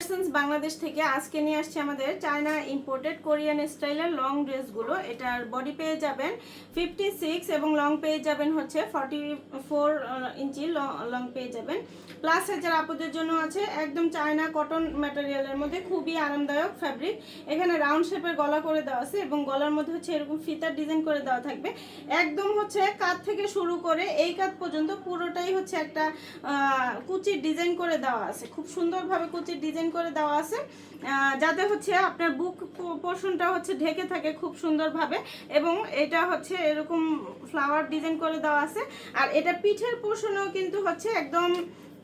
বাংলাদেশ থেকে আজকে নিয়ে আসছে আমাদের চায়না ইম্পোর্টেড কোরিয়ান স্টাইলের লং ড্রেসগুলো। এটার বডি পেয়ে যাবেন 56 এবং লং পেয়ে যাবেন হচ্ছে 44 ইঞ্চি লং পেয়ে যাবেন। প্লাস যারা আপুদের জন্য আছে একদম চায়না কটন ম্যাটেরিয়ালের মধ্যে খুবই আরামদায়ক ফ্যাব্রিক। এখানে রাউন্ড শেপের গলা করে দেওয়া আছে এবং গলার মধ্যে হচ্ছে এরকম ফিতার ডিজাইন করে দেওয়া থাকবে। একদম হচ্ছে কাঁধ থেকে শুরু করে এই কাঁধ পর্যন্ত পুরোটাই হচ্ছে একটা কুচির ডিজাইন করে দেওয়া আছে। খুব সুন্দরভাবে কুচির ডিজাইন করে দেওয়া আছে, যাতে হচ্ছে আপনার বুক পোর্শনটা হচ্ছে ঢেকে থাকে খুব সুন্দরভাবে। এবং এটা হচ্ছে এরকম ফ্লাওয়ার ডিজাইন করে দেওয়া আছে। আর এটা পিঠের পোর্শনেও কিন্তু হচ্ছে একদম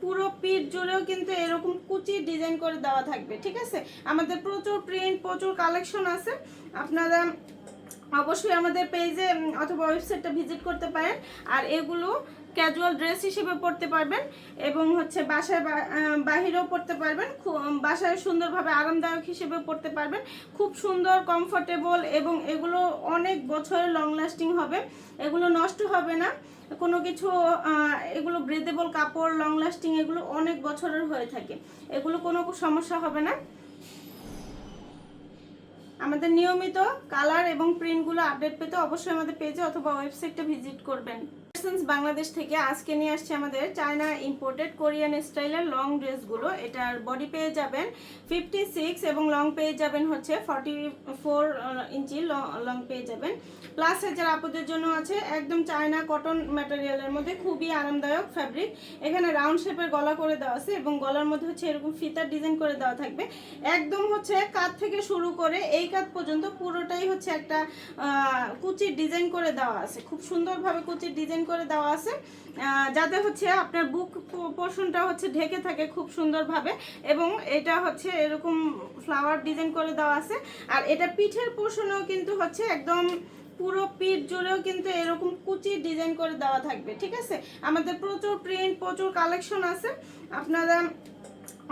পুরো পিঠ জুড়েও কিন্তু এরকম কুচির ডিজাইন করে দেওয়া থাকবে। ঠিক আছে, আমাদের প্রচুর প্রিন্ট প্রচুর কালেকশন আছে। আপনারা অবশ্যই আমাদের পেজে অথবা ওয়েবসাইটটা ভিজিট করতে পারেন। আর এগুলো ক্যাজুয়াল ড্রেস হিসেবে পরতে পারবেন এবং হচ্ছে বাসায় বাহিরেও পরতে পারবেন, বাসায় সুন্দরভাবে আরামদায়ক হিসেবে পরতে পারবেন। খুব সুন্দর কমফোর্টেবল এবং এগুলো অনেক বছরের লং লাস্টিং হবে, এগুলো নষ্ট হবে না কোনো কিছু। এগুলো ব্রেদেবল কাপড়, লং লাস্টিং, এগুলো অনেক বছরের হয়ে থাকে, এগুলো কোনো সমস্যা হবে না। আমাদের নিয়মিত কালার এবং প্রিন্টগুলো আপডেট পেতে অবশ্যই আমাদের পেজে অথবা ওয়েবসাইটটা ভিজিট করবেন। বাংলাদেশ থেকে আজকে নিয়ে আসছে আমাদের চায়না ইম্পোর্টেড কোরিয়ান স্টাইলের লং ড্রেসগুলো। এটার বডি পেয়ে যাবেন 56 এবং লং পেয়ে যাবেন হচ্ছে 44 ইঞ্চি লং পেয়ে যাবেন। প্লাস যারা আপুদের জন্য আছে একদম চায়না কটন ম্যাটেরিয়ালের মধ্যে খুবই আরামদায়ক ফ্যাব্রিক। এখানে রাউন্ড শেপের গলা করে দেওয়া আছে এবং গলার মধ্যে হচ্ছে এরকম ফিতার ডিজাইন করে দেওয়া থাকবে। একদম হচ্ছে কাঁধ থেকে শুরু করে এই কাঁধ পর্যন্ত পুরোটাই হচ্ছে একটা কুচির ডিজাইন করে দেওয়া আছে। খুব সুন্দরভাবে কুচির ডিজাইন করে দেওয়া আছে, যাতে হচ্ছে আপনার বুক পোর্শনটা হচ্ছে ঢেকে থাকে খুব সুন্দরভাবে। এবং এটা হচ্ছে এরকম ফ্লাওয়ার ডিজাইন করে দেওয়া আছে। আর এটা পিঠের পোর্শনেও কিন্তু হচ্ছে একদম পুরো পিঠ জুড়েও কিন্তু এরকম কুচির ডিজাইন করে দেওয়া থাকবে। ঠিক আছে, আমাদের প্রচুর প্রিন্ট প্রচুর কালেকশন আছে। আপনারা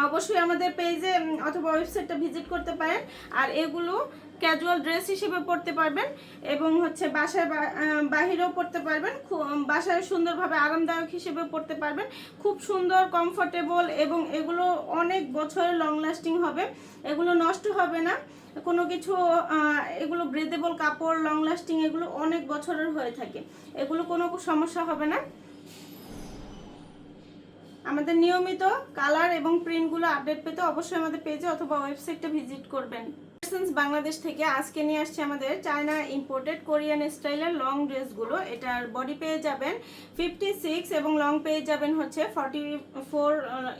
অবশ্যই আমাদের পেজে অথবা ওয়েবসাইটটা ভিজিট করতে পারেন। আর এগুলো ক্যাজুয়াল ড্রেস হিসেবে পরতে পারবেন এবং হচ্ছে বাসায় বাহিরেও পরতে পারবেন, বাসায় সুন্দরভাবে আরামদায়ক হিসেবে পরতে পারবেন। খুব সুন্দর কমফোর্টেবল এবং এগুলো অনেক বছরের লং লাস্টিং হবে, এগুলো নষ্ট হবে না কোনো কিছু। এগুলো ব্রেদেবল কাপড়, লং লাস্টিং, এগুলো অনেক বছরের হয়ে থাকে, এগুলো কোনো সমস্যা হবে না। আমাদের নিয়মিত কালার এবং প্রিন্টগুলো আপডেট পেতে অবশ্যই আমাদের পেজে অথবা ওয়েবসাইটটা ভিজিট করবেন। বাংলাদেশ থেকে আজকে নিয়ে আসছে আমাদের চায়না ইম্পোর্টেড কোরিয়ান স্টাইলের লং ড্রেসগুলো। এটার বডি পেয়ে যাবেন 56 এবং লং পেয়ে যাবেন হচ্ছে 44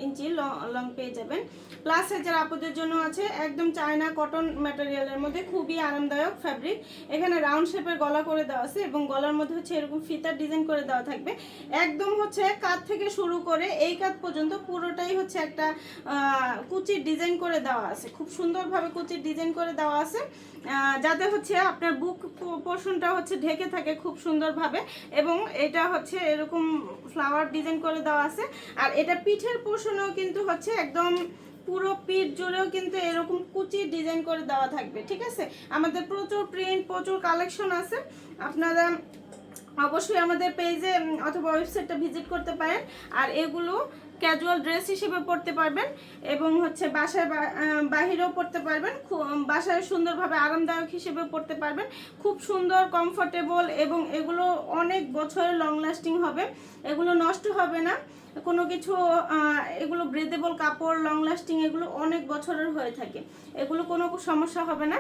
ইঞ্চি লং পেয়ে যাবেন। প্লাস যারা আপুদের জন্য আছে একদম চায়না কটন ম্যাটেরিয়ালের মধ্যে খুবই আরামদায়ক ফ্যাব্রিক। এখানে রাউন্ড শেপের গলা করে দেওয়া আছে এবং গলার মধ্যে হচ্ছে এরকম ফিতার ডিজাইন করে দেওয়া থাকবে। একদম হচ্ছে কাঁধ থেকে শুরু করে এই কাঁধ পর্যন্ত পুরোটাই হচ্ছে একটা কুচির ডিজাইন করে দেওয়া আছে। খুব সুন্দরভাবে কুচির ডিজাইন করে দেওয়া আছে, যাতে হচ্ছে আপনার বুক পোর্শনটা হচ্ছে ঢেকে থাকে খুব সুন্দরভাবে। এবং এটা হচ্ছে এরকম ফ্লাওয়ার ডিজাইন করে দেওয়া আছে। আর এটা পিঠের পোর্শনেও কিন্তু হচ্ছে একদম পুরো পিঠ জুড়েও কিন্তু এরকম কুচির ডিজাইন করে দেওয়া থাকবে। ঠিক আছে, আমাদের প্রচুর প্রিন্ট প্রচুর কালেকশন আছে। আপনারা অবশ্যই আমাদের পেজে অথবা ওয়েবসাইটটা ভিজিট করতে পারেন। আর এগুলো ক্যাজুয়াল ড্রেস হিসেবে পরতে পারবেন এবং হচ্ছে বাসায় বাহিরেও পরতে পারবেন, বাসায় সুন্দরভাবে আরামদায়ক হিসেবে পরতে পারবেন। খুব সুন্দর কমফোর্টেবল এবং এগুলো অনেক বছরের লং লাস্টিং হবে, এগুলো নষ্ট হবে না কোনো কিছু। এগুলো ব্রেদেবল কাপড়, লং লাস্টিং, এগুলো অনেক বছরের হয়ে থাকে, এগুলো কোনো সমস্যা হবে না।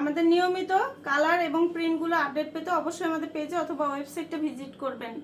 আমাদের নিয়মিত কালার এবং প্রিন্টগুলো আপডেট পেতে অবশ্যই আমাদের পেজে অথবা ওয়েবসাইটটা ভিজিট করবেন।